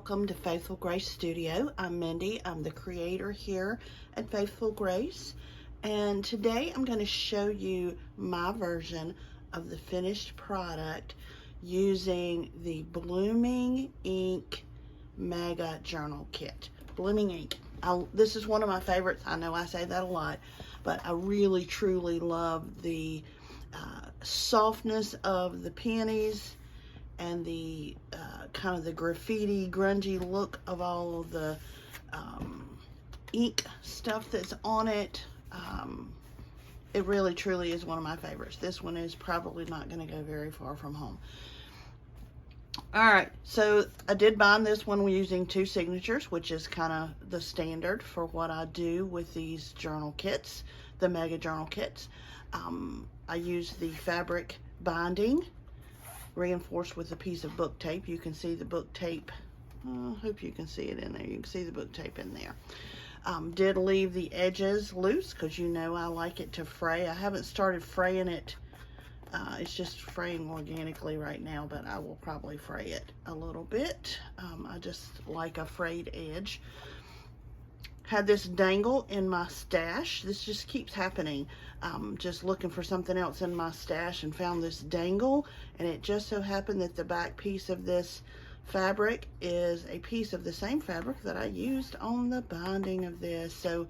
welcome to Faithful Grace Studio. I'm Mindy. I'm the creator here at Faithful Grace, and today I'm going to show you my version of the finished product using the Blooming Ink Mega Journal Kit. Blooming Ink. This is one of my favorites. I know I say that a lot, but I really truly love the softness of the pennies and the kind of the graffiti, grungy look of all of the ink stuff that's on it. It really truly is one of my favorites. This one is probably not going to go very far from home. Alright, so I did bind this one using 2 signatures, which is kind of the standard for what I do with these journal kits, the Mega Journal Kits. I use the fabric binding reinforced with a piece of book tape. You can see the book tape. I hope you can see it in there. You can see the book tape in there. Did leave the edges loose because you know I like it to fray. I haven't started fraying it. It's just fraying organically right now, but I will probably fray it a little bit. I just like a frayed edge. Had this dangle in my stash. This just keeps happening. Just looking for something else in my stash and found this dangle, and it just so happened that the back piece of this fabric is a piece of the same fabric that I used on the binding of this, so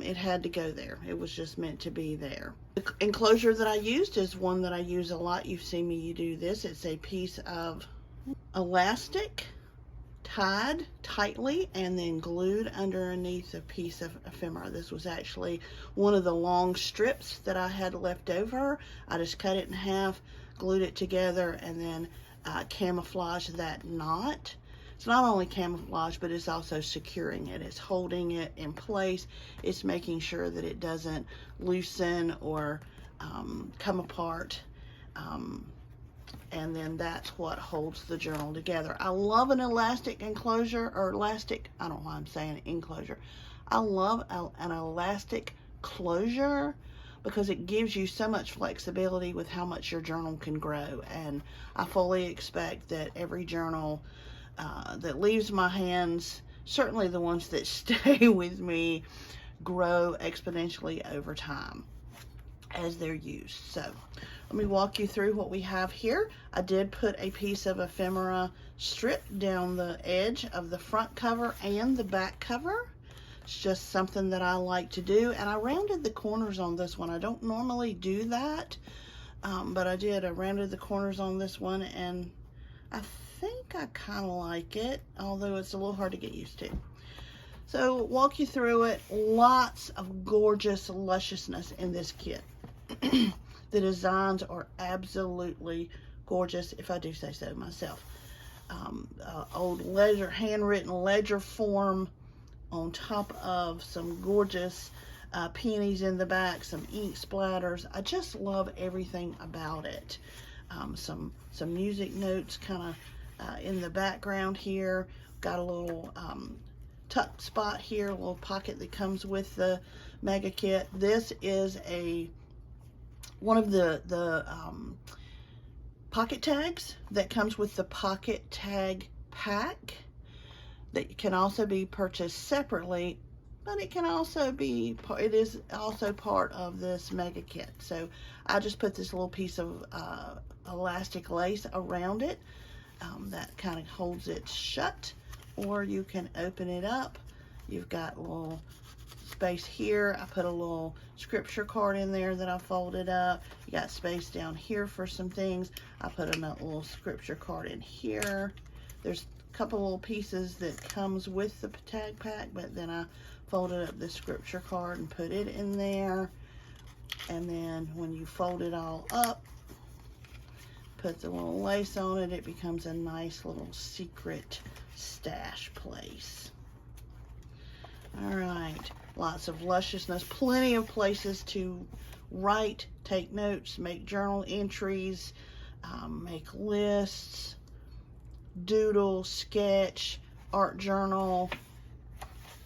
it had to go there. It was just meant to be there. The enclosure that I used is one that I use a lot. You've seen me do this. It's a piece of elastic tied tightly and then glued underneath a piece of ephemera. This was actually one of the long strips that I had left over. I just cut it in half, glued it together, and then camouflaged that knot. It's not only camouflage, but it's also securing it. It's holding it in place. It's making sure that it doesn't loosen or come apart. And then that's what holds the journal together. I love an elastic enclosure, or elastic, I don't know why I'm saying enclosure. I love an elastic closure because it gives you so much flexibility with how much your journal can grow. And I fully expect that every journal that leaves my hands, certainly the ones that stay with me, grow exponentially over time as they're used. So let me walk you through what we have here. I did put a piece of ephemera strip down the edge of the front cover and the back cover. It's just something that I like to do, and I rounded the corners on this one. I don't normally do that, but I did. I rounded the corners on this one, and I think I kind of like it, although it's a little hard to get used to. So walk you through it. Lots of gorgeous lusciousness in this kit. The designs are absolutely gorgeous, if I do say so myself. Old ledger, handwritten ledger form on top of some gorgeous pennies in the back, some ink splatters. I just love everything about it. Some music notes kind of in the background here. Got a little tuck spot here, a little pocket that comes with the Mega Kit. This is one of the pocket tags that comes with the pocket tag pack that can also be purchased separately, but it is also part of this Mega Kit. So I just put this little piece of elastic lace around it that kind of holds it shut, or you can open it up. You've got a little space here. I put a little scripture card in there that I folded up. You got space down here for some things. I put a little scripture card in here. There's a couple little pieces that comes with the tag pack, but then I folded up the scripture card and put it in there. And then when you fold it all up, put the little lace on it, it becomes a nice little secret stash place. All right, lots of lusciousness, plenty of places to write, take notes, make journal entries, make lists, doodle, sketch, art journal.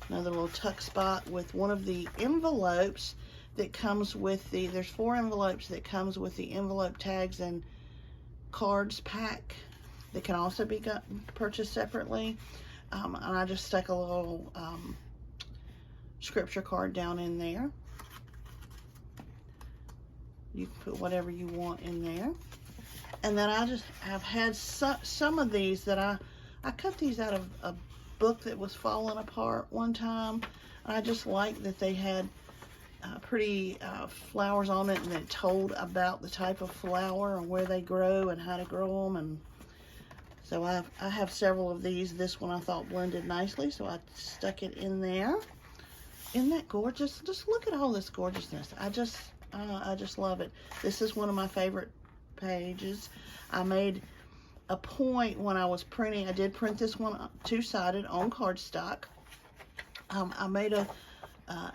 Another little tuck spot with one of the envelopes that comes with there's 4 envelopes that comes with the envelope tags and cards pack that can also be purchased separately. And I just stuck a little scripture card down in there. You can put whatever you want in there. And then I've had some of these that I cut these out of a book that was falling apart one time. And I just liked that they had pretty flowers on it, and it told about the type of flower and where they grow and how to grow them. And so I have several of these. This one I thought blended nicely, so I stuck it in there. Isn't that gorgeous? Just look at all this gorgeousness. I just love it. This is one of my favorite pages. I made a point when I was printing. I did print this one two-sided on cardstock. I made a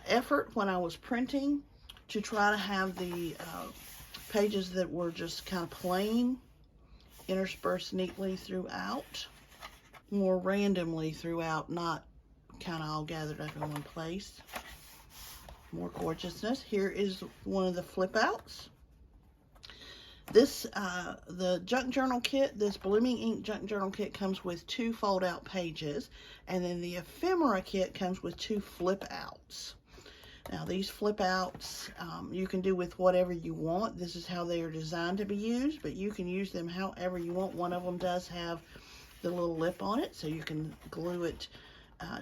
effort when I was printing to try to have the pages that were just kind of plain interspersed neatly throughout, more randomly throughout, not kind of all gathered up in one place. More gorgeousness. Here is one of the flip outs. This, the junk journal kit, this Blooming Ink junk journal kit comes with 2 fold out pages, and then the ephemera kit comes with 2 flip outs. Now these flip outs you can do with whatever you want. This is how they are designed to be used, but you can use them however you want. One of them does have the little lip on it, so you can glue it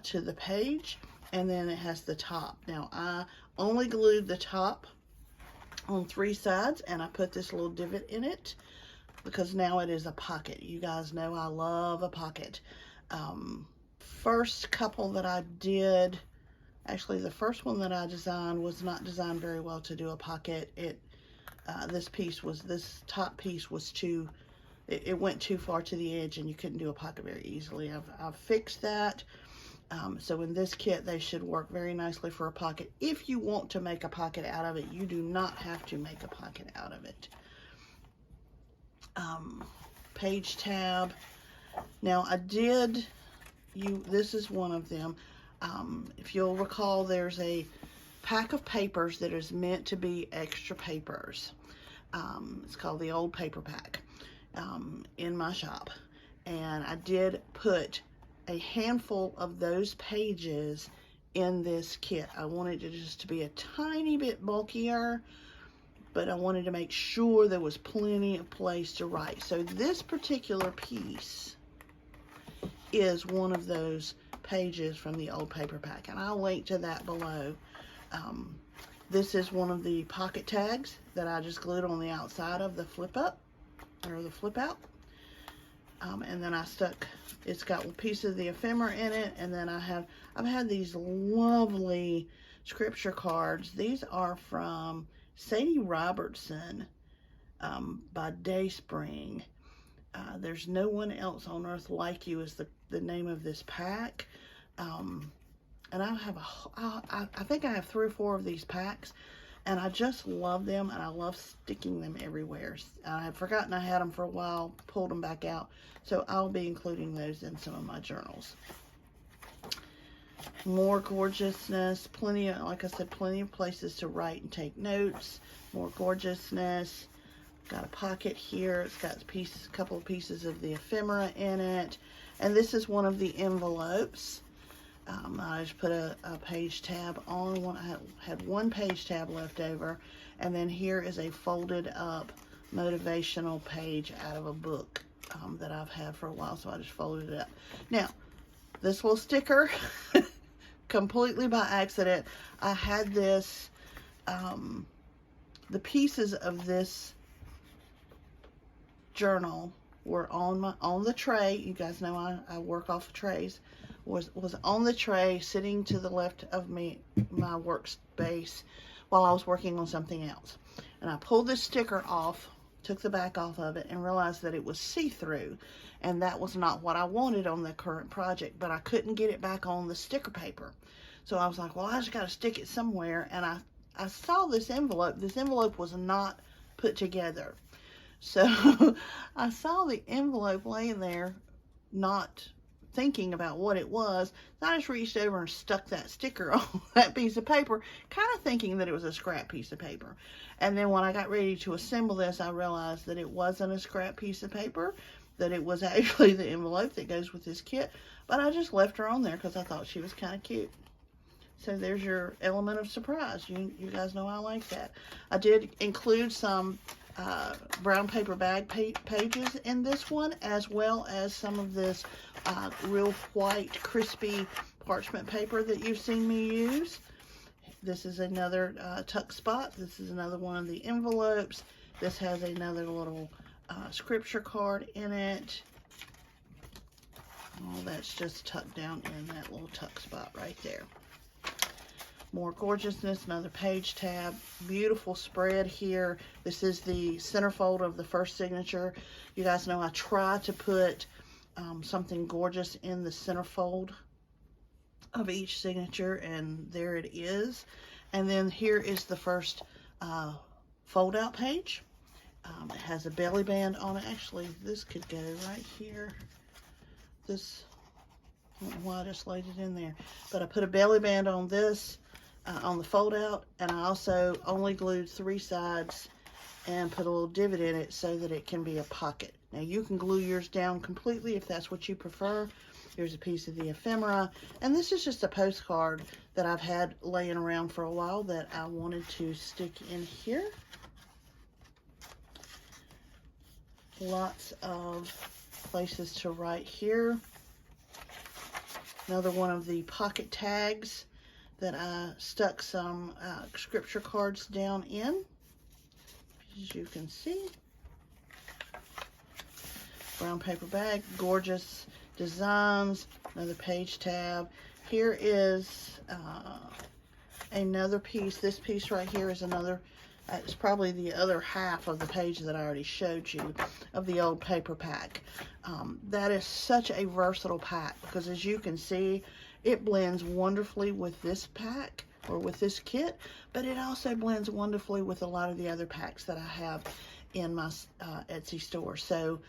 to the page, and then it has the top. Now I only glued the top on 3 sides, and I put this little divot in it because now it is a pocket. You guys know I love a pocket. First couple that I did, actually the first one that I designed was not designed very well to do a pocket. This top piece was too, it went too far to the edge, and you couldn't do a pocket very easily. I've fixed that. So in this kit, they should work very nicely for a pocket. If you want to make a pocket out of it, you do not have to make a pocket out of it. Page tab. Now this is one of them. If you'll recall, there's a pack of papers that is meant to be extra papers. It's called the old paper pack in my shop. And I did put a handful of those pages in this kit. I wanted it just to be a tiny bit bulkier, but I wanted to make sure there was plenty of place to write. So this particular piece is one of those pages from the old paper pack, and I'll link to that below. This is one of the pocket tags that I just glued on the outside of the flip up, or the flip out. And then it's got a piece of the ephemera in it, and then I've had these lovely scripture cards. These are from Sadie Robertson by Dayspring. There's No One Else on Earth Like You is the name of this pack. And I think I have 3 or 4 of these packs, and I just love them, and I love sticking them everywhere. I had forgotten I had them for a while, pulled them back out, so I'll be including those in some of my journals. More gorgeousness, like I said, plenty of places to write and take notes. More gorgeousness. Got a pocket here. It's got a couple of pieces of the ephemera in it, and this is one of the envelopes. I just put a page tab on one. I had 1 page tab left over, and then here is a folded up motivational page out of a book that I've had for a while, so I just folded it up. Now, this little sticker, completely by accident, I had this, the pieces of this journal were on the tray. You guys know I work off of trays. Was on the tray sitting to the left of me, my workspace, while I was working on something else. And I pulled this sticker off, took the back off of it, and realized that it was see-through, and that was not what I wanted on the current project, but I couldn't get it back on the sticker paper. So I was like, well, I just got to stick it somewhere, and I saw this envelope. This envelope was not put together. So I saw the envelope laying there, not thinking about what it was. So I just reached over and stuck that sticker on that piece of paper, kind of thinking that it was a scrap piece of paper. And then when I got ready to assemble this, I realized that it wasn't a scrap piece of paper. that it was actually the envelope that goes with this kit, but I just left her on there because I thought she was kind of cute. So there's your element of surprise. You guys know I like that. I did include some brown paper bag pages in this one, as well as some of this real white crispy parchment paper that you've seen me use. This is another tuck spot. This is another one of the envelopes. This has another little scripture card in it. All that's just tucked down in that little tuck spot right there. More gorgeousness, another page tab, beautiful spread here. This is the centerfold of the first signature. You guys know I try to put something gorgeous in the centerfold of each signature, and there it is. And then here is the first fold out page. It has a belly band on it. Actually, this could go right here. This, I don't know why I just laid it in there, but I put a belly band on this. On the fold out, and I also only glued 3 sides and put a little divot in it so that it can be a pocket. Now you can glue yours down completely if that's what you prefer. Here's a piece of the ephemera, and this is just a postcard that I've had laying around for a while that I wanted to stick in here. Lots of places to write here. Another one of the pocket tags that I stuck some scripture cards down in, as you can see. Brown paper bag, gorgeous designs, another page tab. Here is another piece. This piece right here is another, it's probably the other half of the page that I already showed you of the old paper pack. That is such a versatile pack because, as you can see, it blends wonderfully with this pack or with this kit, but it also blends wonderfully with a lot of the other packs that I have in my Etsy store. So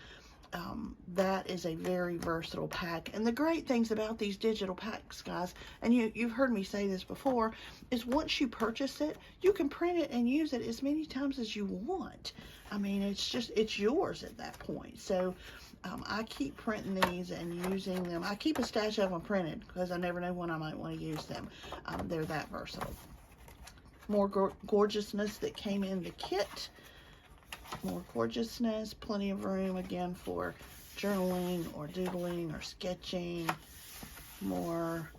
that is a very versatile pack. And the great things about these digital packs, guys, and you've heard me say this before, is once you purchase it, you can print it and use it as many times as you want. I mean, it's yours at that point. So I keep printing these and using them. I keep a stash of them printed because I never know when I might want to use them. They're that versatile. More gorgeousness that came in the kit. More gorgeousness, plenty of room again for journaling or doodling or sketching. More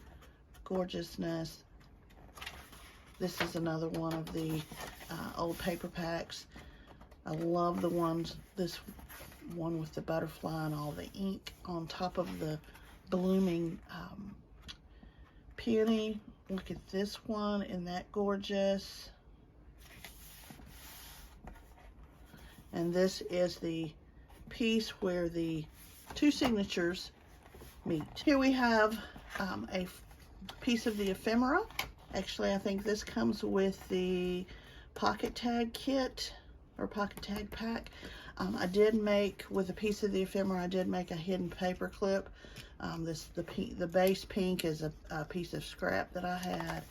gorgeousness. This is another one of the old paper packs. I love the ones, this one with the butterfly and all the ink on top of the blooming peony. Look at this one, isn't that gorgeous? And this is the piece where the 2 signatures meet. Here we have a piece of the ephemera. Actually, I think this comes with the pocket tag kit or pocket tag pack. I did make, with a piece of the ephemera, I did make a hidden paper clip. The base pink is a piece of scrap that I had,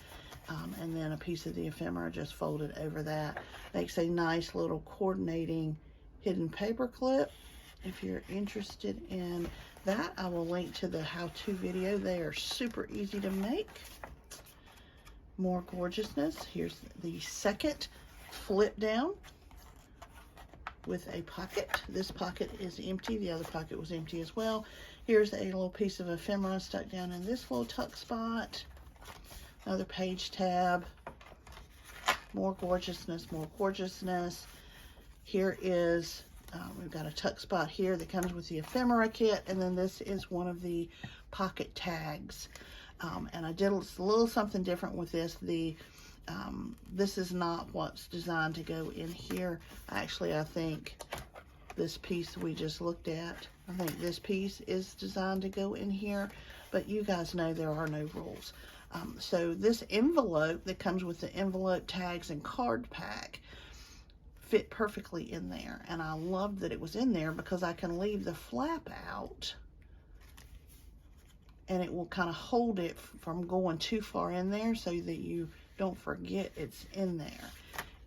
and then a piece of the ephemera just folded over that. Makes a nice little coordinating hidden paper clip. If you're interested in that, I will link to the how-to video. They are super easy to make. More gorgeousness. Here's the second flip down with a pocket. This pocket is empty. The other pocket was empty as well. Here's a little piece of ephemera stuck down in this little tuck spot. Another page tab. More gorgeousness, more gorgeousness. Here is, we've got a tuck spot here that comes with the ephemera kit, and then this is one of the pocket tags. And I did a little something different with this. This is not what's designed to go in here. Actually, I think this piece we just looked at, I think this piece is designed to go in here, but you guys know there are no rules. So this envelope that comes with the envelope tags and card pack fit perfectly in there, and I love that it was in there because I can leave the flap out and it will kind of hold it from going too far in there so that you don't forget it's in there.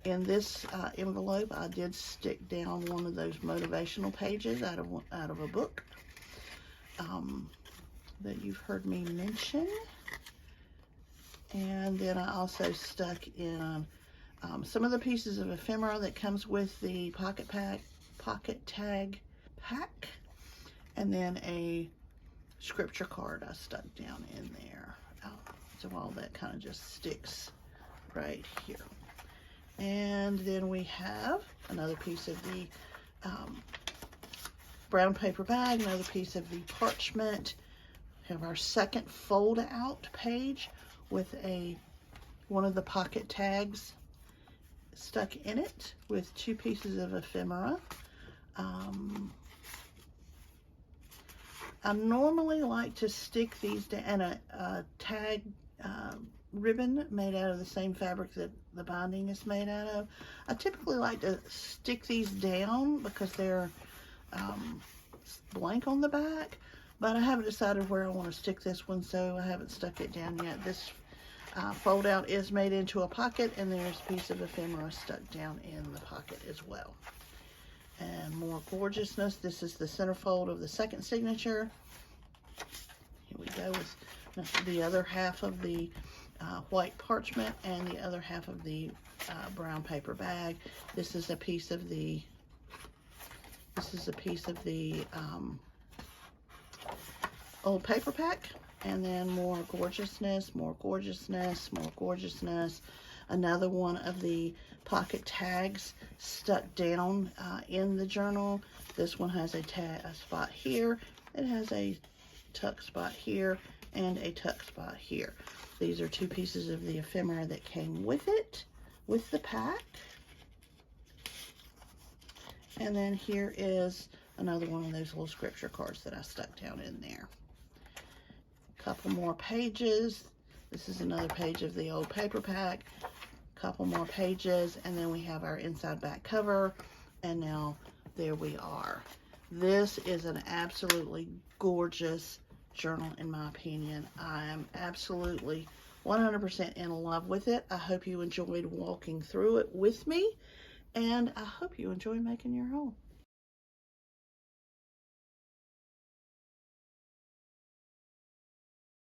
In this envelope, I did stick down one of those motivational pages out of a book that you've heard me mention. And then I also stuck in some of the pieces of ephemera that comes with the pocket tag pack, and then a scripture card I stuck down in there. So all that kind of just sticks right here. And then we have another piece of the brown paper bag, another piece of the parchment. We have our second fold out page with one of the pocket tags stuck in it with 2 pieces of ephemera. I normally like to stick these down, and a tag ribbon made out of the same fabric that the binding is made out of. I typically like to stick these down because they're blank on the back, but I haven't decided where I want to stick this one, so I haven't stuck it down yet. This fold out is made into a pocket, and there's a piece of ephemera stuck down in the pocket as well. And more gorgeousness. This is the centerfold of the second signature. Here we go with the other half of the white parchment and the other half of the brown paper bag. This is a piece of the old paper pack. And then more gorgeousness, more gorgeousness, more gorgeousness. Another one of the pocket tags stuck down in the journal. This one has a spot here. It has a tuck spot here and a tuck spot here. These are 2 pieces of the ephemera that came with it, with the pack. And then here is another one of those little scripture cards that I stuck down in there. Couple more pages. This is another page of the old paper pack. Couple more pages, and then we have our inside back cover, and now there we are. This is an absolutely gorgeous journal, in my opinion. I am absolutely 100% in love with it. I hope you enjoyed walking through it with me, and I hope you enjoy making your own.